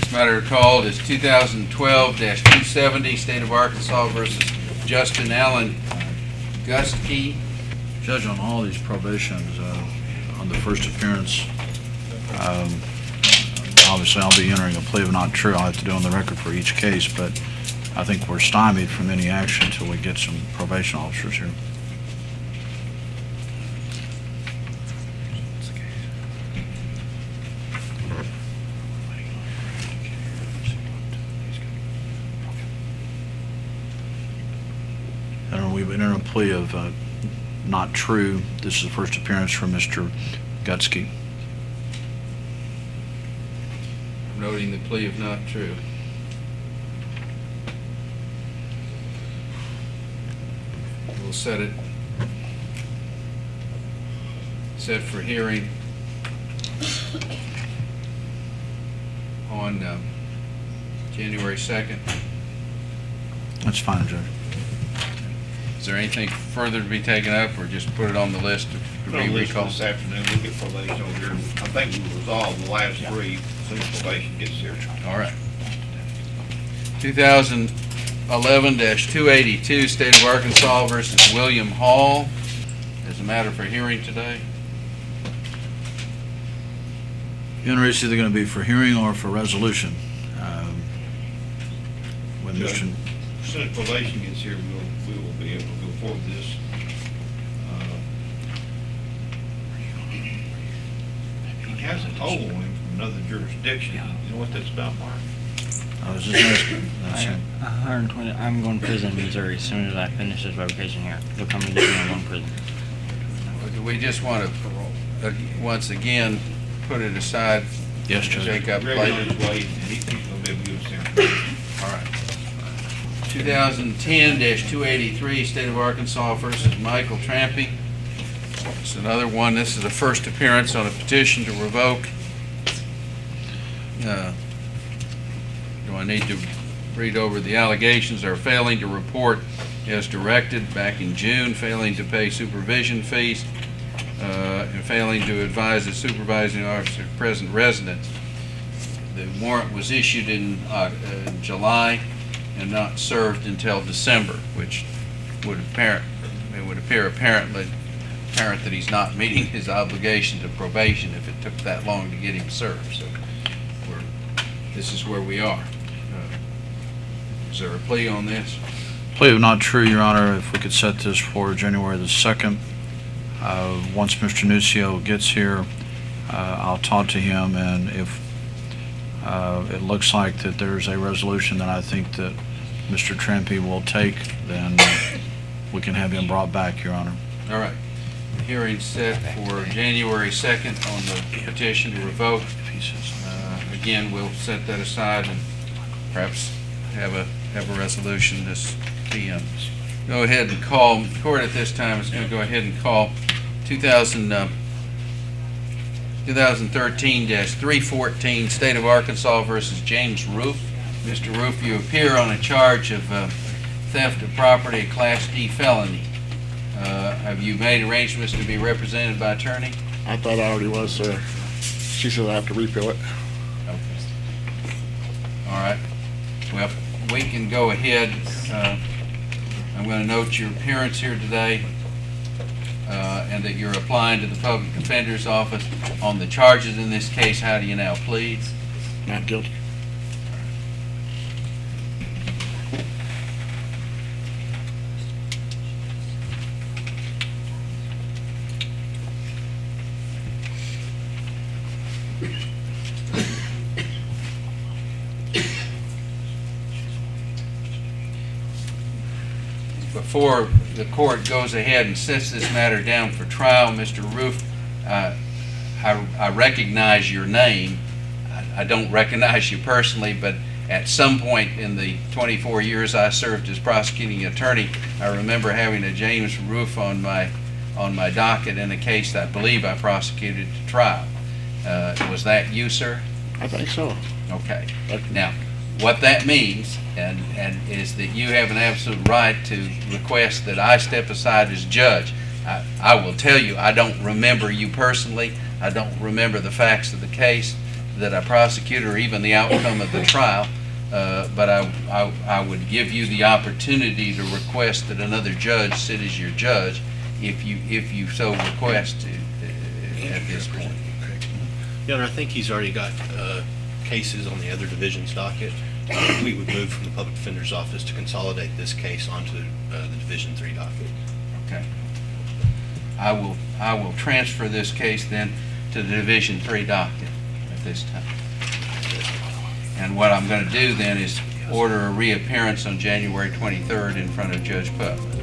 This matter called is 2012-270, State of Arkansas versus Justin Allen Gustke. Judge, on all these probations, on the first appearance, obviously I'll be entering a plea of not true. I'll have to do on the record for each case, but I think we're stymied from any action until we get some probation officers here. We've entered a plea of not true. This is the first appearance from Mr. Gustke. Noting the plea of not true. We'll set for hearing on January 2nd. That's fine, Judge. Is there anything further to be taken up, or just put it on the list to be recalled? This afternoon, we'll get probation over here. I think we'll resolve the last three as soon as probation gets here. All right. 2011-282, State of Arkansas versus William Hall. There's a matter for hearing today. It's either going to be for hearing or for resolution. When Judge, Mr. as soon as probation gets here, we will be able to go forward with this. He has an old one from another jurisdiction. You know what that's about, Mark? I was just asking. That's it. 120. I'm going to prison in Missouri as soon as I finish this revocation here. They'll come and get me in one prison. We just want to, once again, put it aside. Yes, Judge. Take up Greg later. on his way, and he's going to be able to give us information. All right. 2010-283, State of Arkansas versus Michael Trampy. It's another one. This is the first appearance on a petition to revoke. Do I need to read over the allegations? Are failing to report as directed back in June, failing to pay supervision fees, and failing to advise the supervising officer of present residence. The warrant was issued in July and not served until December, which would apparent that he's not meeting his obligation to probation if it took that long to get him served. So this is where we are. Is there a plea on this? Plea of not true, Your Honor. If we could set this for January the 2nd. Once Mr. Nucio gets here, I'll talk to him, and if it looks like that there's a resolution that I think that Mr. Trampy will take, then we can have him brought back, Your Honor. All right. The hearing's set for January 2nd on the petition to revoke. Again, we'll set that aside and perhaps have a resolution this PM. Go ahead and call, the court at this time is going to go ahead and call 2013-314 State of Arkansas versus James Roof. Mr. Roof, you appear on a charge of theft of property, a Class D felony. Have you made arrangements to be represented by attorney? I thought I already was, sir. She said I have to refill it. Okay. All right. Well, we can go ahead. I'm going to note your appearance here today and that you're applying to the Public Defender's Office on the charges in this case. How do you now plead? Not guilty. Before the court goes ahead and sets this matter down for trial, Mr. Roof, I recognize your name. I don't recognize you personally, but at some point in the 24 years I served as prosecuting attorney, I remember having a James Roof on my docket in a case that I believe I prosecuted to trial. Was that you, sir? I think so. Okay. Now, what that means and is that you have an absolute right to request that I step aside as judge. I will tell you, I don't remember you personally. I don't remember the facts of the case, that I prosecute or even the outcome of the trial. But I would give you the opportunity to request that another judge sit as your judge if you so request to, at this point. Your Honor, I think he's already got cases on the other division's docket. We would move from the Public Defender's Office to consolidate this case onto the Division 3 docket. Okay. I will transfer this case then to the Division 3 docket at this time. And what I'm going to do then is order a reappearance on January 23rd in front of Judge Putnam.